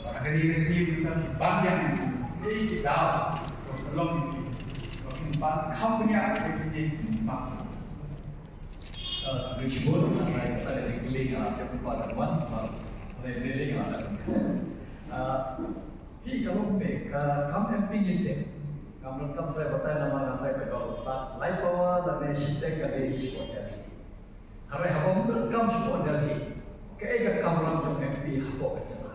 Kali ini kita banyak ini dah belum ban company ini mak. Richmond, kita ada tinggaling yang pada one, tinggaling ada. Ini kalau mereka kamu emping itu, kamu kamu saya bertanya nama saya pada start life power dan nasihat dari Richmond. Karena kamu kamu semua dari, kayak kamu langsung emping habo kerja.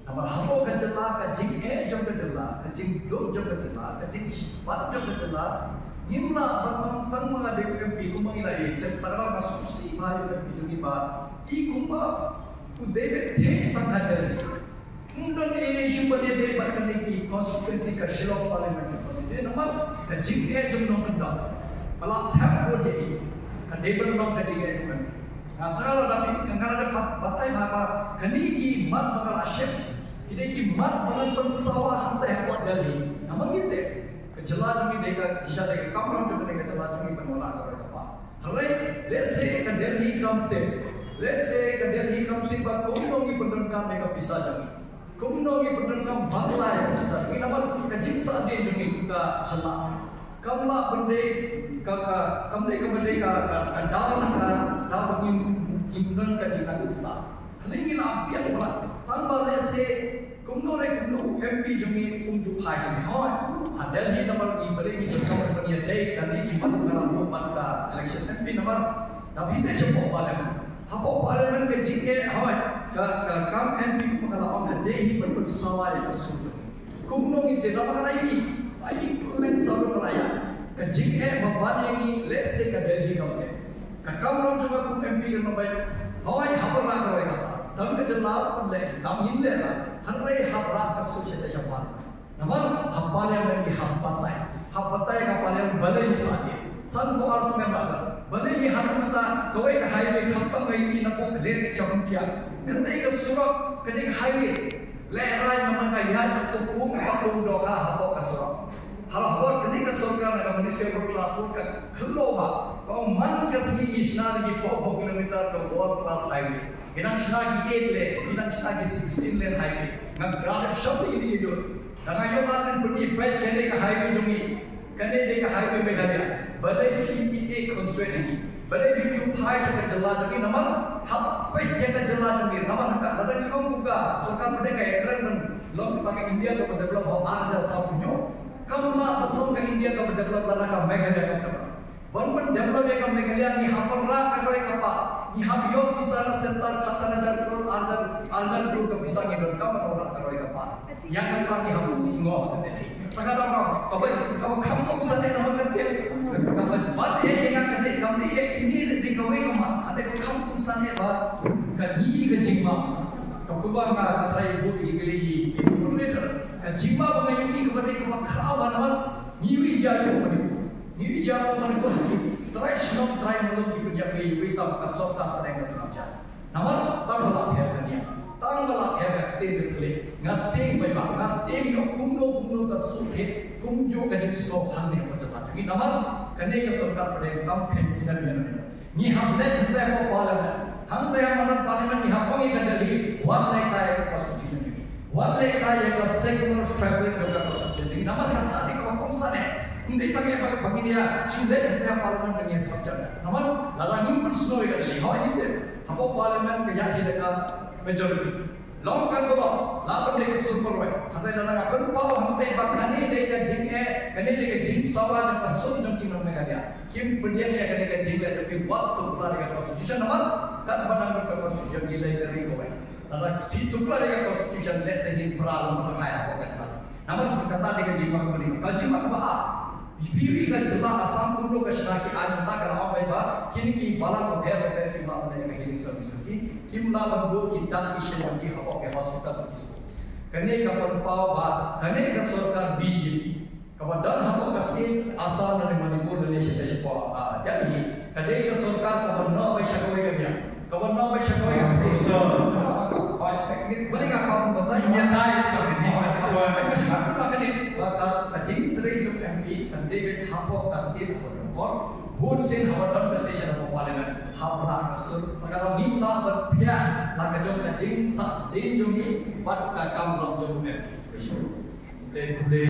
Nama habo kerja, kacing jom kerja, kacing dom jom kerja, kacing pat jom kerja. Himla bantang mengadai MP kumangilai tentara masuk si mahal MP jungi ba ikumba udebe the tanghadali undang issue pada dia bahkan ini konstitusi kesilap parlimen konstitusi nama kajing jumlah kenda malah tap dia kadeben long kajing jumlah kalau tapi kalau dapat batai apa kaniki mat bakal asyik kini mat bakal pensawah teh buat dali nama gitu kejelas juga mereka jika mereka kamera juga mereka jelas juga menolak orang apa. Hari, let's say ke Delhi Kamti, bah kumnongi pendengar mereka bisa jadi. Kumnongi pendengar Bangla yang bisa. Ini nama kejiksa dia juga kita jelas. Kamla bende dalam imbunan kejikan kita. Kali ini apa yang berat? Tambah let's say kumno MP jungi unjuk haji hawan hadal hi nomor diberi di kamar penyidik kali di mana pada election MP nomor tapi dia cepat parlimen kecil hawan kam MP kalau orang kedai berpersawal yang sesuatu kumno itu nama lagi kulen selalu melaya kecil beban ini lese kedai kamu kakak juga kum MP yang membaik hawan habar nak kata dalam kejelas oleh kami ini hari habrak kasus itu siapa? Namun habal yang menjadi habatai kapal yang balai sahaja. Sanku harus mengabar balai habata kau yang highway khatam ini nampak dari jangkia. Ketika surat ketika highway lerai nama kaya itu pun doa habok surat. Hal ketika surga negara Malaysia bertransport ke keluar kau man kesini isna lagi 4 kilometer ke world class highway. Inang sinagi 8 lane, inang sinagi 16 lane highway. Nggak shopping ini itu. Karena yang lain pergi fight kene ke highway jungi, kene ke highway Meghalaya. Badai PEA constraint ini. Badai video high sampai jelas jungi nama hak fight yang jelas jungi nama hak. Badai ni orang buka, surkan mereka ekran dan long pakai India ke develop hal arja sapunyo. Kamu lah belum ke India ke develop lana ke Meghalaya ke Bangun develop yang Meghalaya ni hapon lah kalau apa. Ni habio bisa sentar kasana jarul arjan dulu ke bisa ngidol kamu orang kalau apa. Yang kan ni habis semua tadi. Sekarang kamu sana nama kerja. Kamu buat yang kan ni kamu ni kini di kau yang mana ada kamu sana bah kini ke jima. Kau buat nggak try buat jigli kilometer. Jima bagaimana ini kepada kamu kerawan nama niwi jauh mana. Ini jawab mereka trash not try meluk punya view tam kasota pada kesengaja. Namun tanggalak hernya, tanggalak her kete ngating baik ngating yo kumno kasuke kumjo kajik slow hande macam tu. Ini namun kene kesorkan pada kam pensiun yang ini. Ni hamle hamle apa parlimen, hamle mana parlimen ni hapangi kendali buat lekay constitution juga. Buat lekay yang secular fabric juga constitution. Ini namun kata di kampung sana. Hindi pakai bagi dia sudah ada parlimen dengan structure. Namun lalangin pun slow ya kali. Hal ini apa parlimen kaya kita majority. Long kan kalau lapan dia super way. Hendak dalam apa pun hendak bagani dia jing sawa dan pasung jom kita mereka dia. Kim pendiam dia kena jing dia tapi waktu keluar dengan constitution namun kan benar benar constitution gila dari kau. Lalu itu keluar dengan constitution lesson ini peralam atau kaya apa macam. Namun berkata dengan jing mak kembali. Kalau jing mak apa? Biwi kan jelas asam kumlo kesenaki anu tak kalau apa iba kini ki balang berher ki mana yang healing service ki kimla bantu kita kisah yang ki hapok ke hospital kisah kene kapan pau ba kene ke sarkar BJP kapan hapok kasih asal dari Manipur Malaysia siapa jadi kene ke sarkar kapan no ba syakoi ke dia kapan no ba syakoi ke dia balik apa pun betul Iya naik seperti ini. Kacing terus MP dan David Hapok kasih Hun sin hawa don station of parliament hawra sur tagara nimla berpia la kajong kajing sa din jungi wat ka kam lam jong MP.